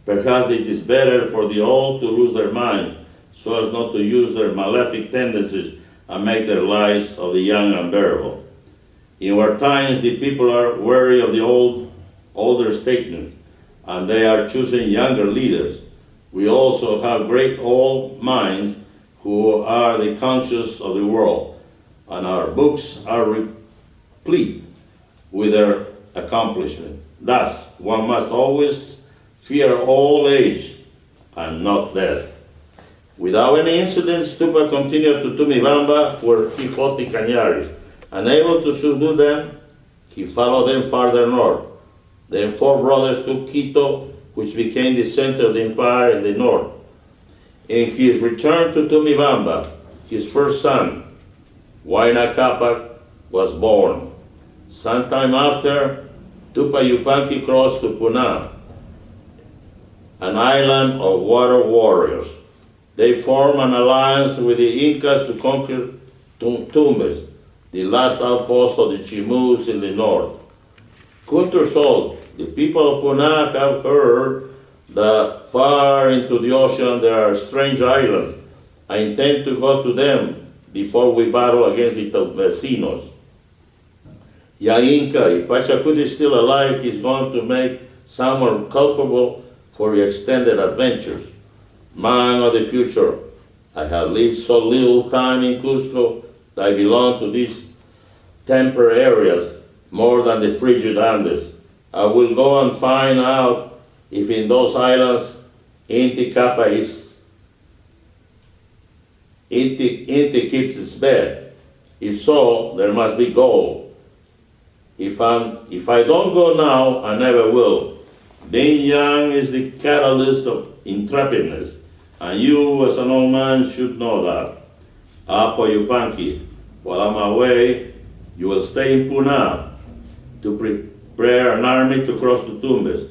S1: Perhaps it is better for the old to lose their mind, so as not to use their malefic tendencies and make their lives of the young unbearable. In our times, the people are wary of the older statements, and they are choosing younger leaders. We also have great old minds who are the conscience of the world, and our books are replete with their accomplishments. Thus, one must always fear old age and not death. Without any incidents, Tupac continued to Tumibamba, where he fought the Cañaris. Unable to subdue them, he followed them farther north. Then 4 brothers took Quito, which became the center of the empire in the north. In his return to Tumibamba, his first son, Huayna Capac, was born. Sometime after, Tupac Yupanqui crossed to Puna, an island of water warriors. They formed an alliance with the Incas to conquer Tumbes, the last outpost of the Chimus in the north. Kuntursoul, the people of Puna have heard that far into the ocean there are strange islands. I intend to go to them before we battle against the vecinos. Ya Inca, if Pachacutec is still alive, he's going to make someone culpable for your extended adventures. Man of the future, I have lived so little time in Cusco that I belong to these temperate areas more than the frigid Andes. I will go and find out if in those islands Inti keeps its bed. If so, there must be gold. If I don't go now, I never will. Being young is the catalyst of intrepidness, and you as an old man should know that. Apo Yupanqui, while I'm away, you will stay in Puna to prepare an army to cross the Tumbes.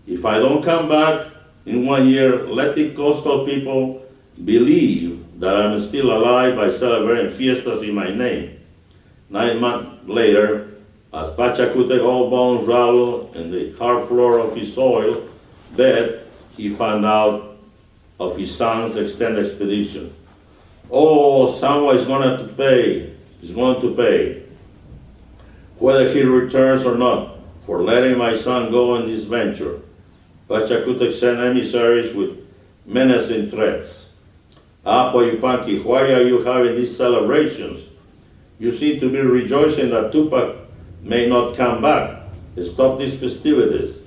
S1: If I don't come back in 1 year, let the coastal people believe that I'm still alive by celebrating fiestas in my name. 9 months later, as Pachacutec all bones rattled in the hard floor of his soil bed, he found out of his son's extended expedition. Oh, someone is going to pay, whether he returns or not, for letting my son go in this venture. Pachacutec sent emissaries with menacing threats. Apo Yupanqui, why are you having these celebrations? You seem to be rejoicing that Tupac may not come back. Stop these festivities.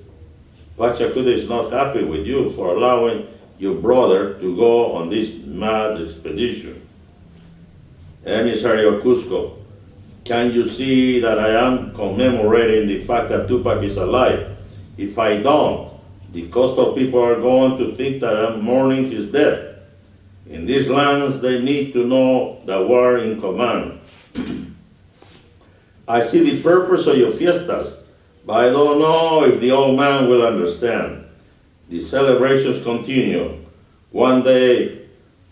S1: Pachacutec is not happy with you for allowing your brother to go on this mad expedition. Emissary of Cusco, can you see that I am commemorating the fact that Tupac is alive? If I don't, the coastal people are going to think that I'm mourning his death. In these lands, they need to know that we're in command. I see the purpose of your fiestas, but I don't know if the old man will understand. The celebrations continue. One day,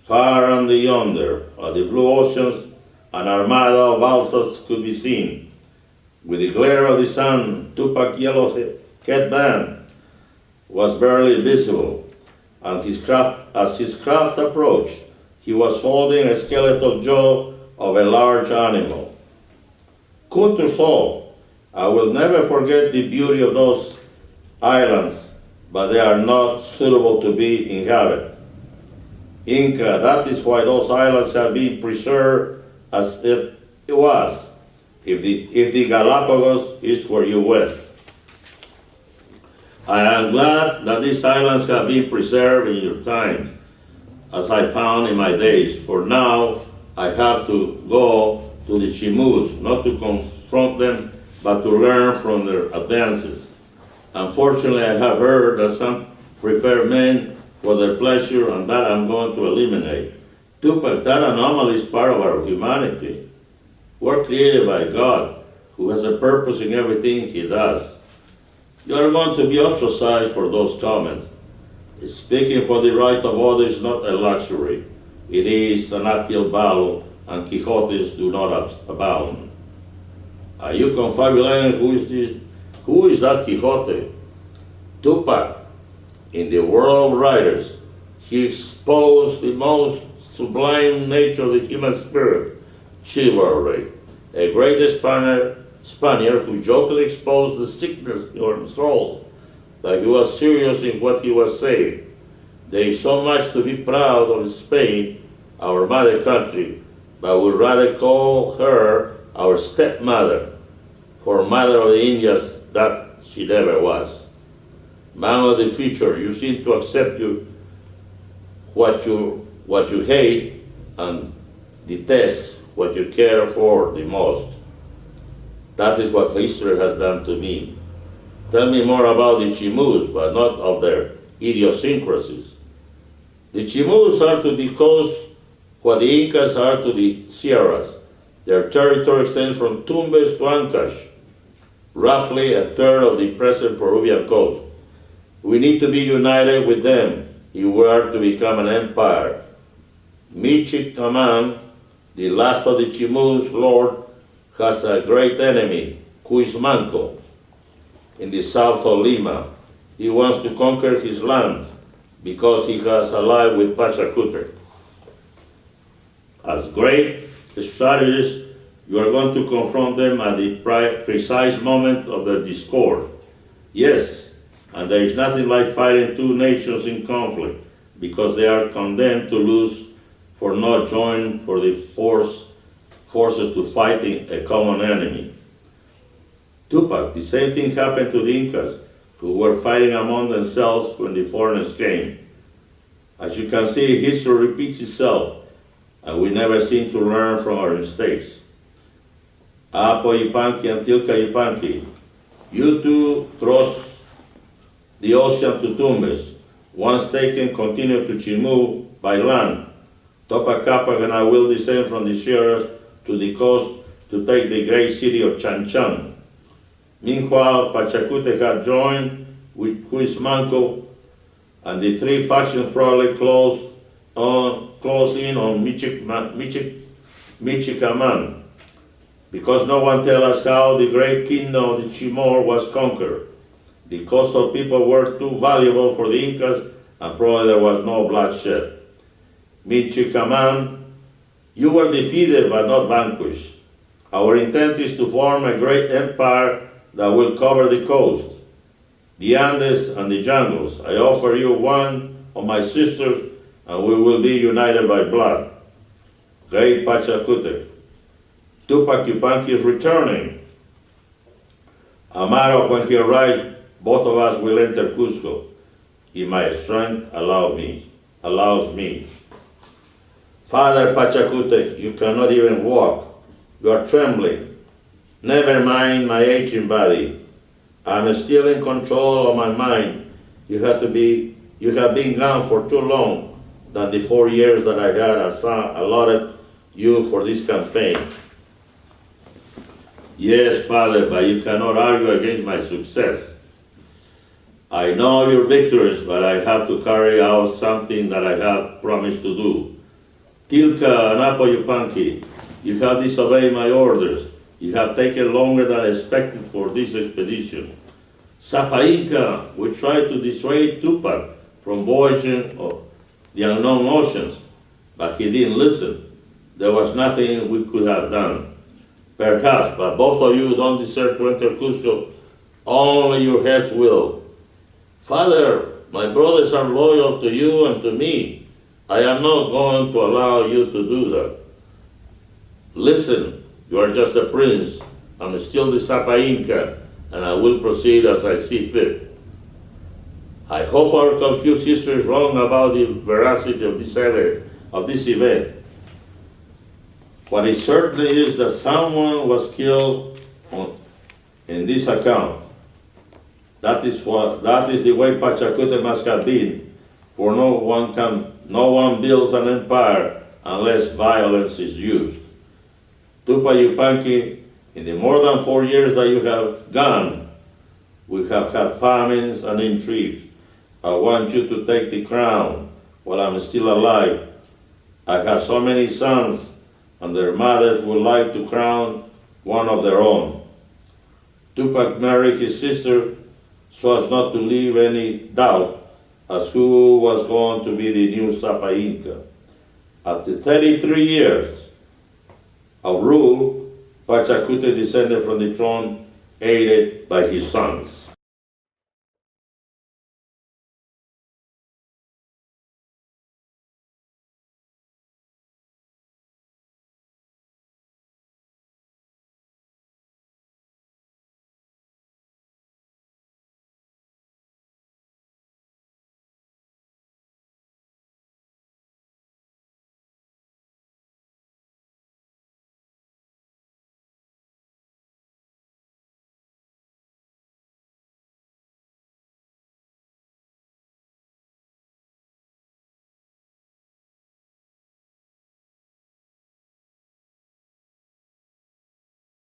S1: far on yonder, of the blue oceans, an armada of balsas could be seen. With the glare of the sun, Tupac's yellow headband was barely visible, and as his craft approached, he was holding a skeletal jaw of a large animal. Kuntursoul, I will never forget the beauty of those islands, but they are not suitable to be inhabited. Inca, that is why those islands have been preserved as if it was, if the Galapagos is where you went. I am glad that these islands have been preserved in your times, as I found in my days, for now I have to go to the Chimus, not to confront them, but to learn from their advances. Unfortunately, I have heard that some prefer men for their pleasure, and that I'm going to eliminate. Tupac, that anomaly is part of our humanity. We're created by God, who has a purpose in everything he does. You are going to be ostracized for those comments. Speaking for the right of others is not a luxury. It is an uphill battle, and Quixotes do not abound. Are you confabulating? Who is that Quixote? Tupac. In the world of writers, he exposed the most sublime nature of the human spirit, chivalry. A great Spaniard who jokingly exposed the sickness in our souls, that he was serious in what he was saying. There is so much to be proud of Spain, our mother country, but we'd rather call her our stepmother, for mother of the Indians that she never was. Man of the future, you seem to accept what you hate and detest what you care for the most. That is what history has done to me. Tell me more about the Chimus, but not of their idiosyncrasies. The Chimus are to the coast what the Incas are to the Sierras. Their territory extends from Tumbes to Ancash, roughly a third of the present Peruvian coast. We need to be united with them if we are to become an empire. Michicaman, the last of the Chimus lord, has a great enemy, Cuismanco, in the south of Lima. He wants to conquer his land because he has allied with Pachacutec. As great strategists, you are going to confront them at the precise moment of their discord. Yes, and there is nothing like fighting two nations in conflict, because they are condemned to lose for not joining for the forces to fighting a common enemy. Tupac, the same thing happened to the Incas, who were fighting among themselves when the foreigners came. As you can see, history repeats itself, and we never seem to learn from our mistakes. Apo Yupanqui and Tilca Yupanqui, you two cross the ocean to Tumbes. Once taken, continue to Chimu by land. Topacapac and I will descend from the Sierras to the coast to take the great city of Chanchan. Meanwhile, Pachacutec had joined with Cuismanco, and the three factions probably close in on Michicaman, because no one tells us how the great kingdom of the Chimor was conquered. The coastal people were too valuable for the Incas, and probably there was no bloodshed. Michicaman, you were defeated but not vanquished. Our intent is to form a great empire that will cover the coast, the Andes and the jungles. I offer you one of my sisters, and we will be united by blood. Great Pachacutec. Tupac Yupanqui is returning. Amaro, when he arrives, both of us will enter Cusco, if my strength allows me. Father Pachacutec, you cannot even walk. You are trembling. Never mind my aching body. I'm still in control of my mind. You have been gone for too long than the 4 years that I had allotted you for this campaign. Yes, Father, but you cannot argue against my success. I know your victories, but I have to carry out something that I have promised to do. Tilca and Apo Yupanqui, you have disobeyed my orders. You have taken longer than expected for this expedition. Sapa Inca, we tried to dissuade Tupac from voyaging of the unknown oceans, but he didn't listen. There was nothing we could have done. Perhaps, but both of you don't deserve to enter Cusco. Only your heads will. Father, my brothers are loyal to you and to me. I am not going to allow you to do that. Listen, you are just a prince. I'm still the Sapa Inca, and I will proceed as I see fit. I hope our confused history is wrong about the veracity of this event. What is certain is that someone was killed in this account. That is the way Pachacutec must have been, for no one builds an empire unless violence is used. Tupa Yupanqui, in the more than 4 years that you have gone, we have had famines and intrigues. I want you to take the crown while I'm still alive. I have so many sons, and their mothers would like to crown one of their own. Tupac married his sister so as not to leave any doubt as who was going to be the new Sapa Inca. After 33 years of rule, Pachacutec descended from the throne, aided by his sons.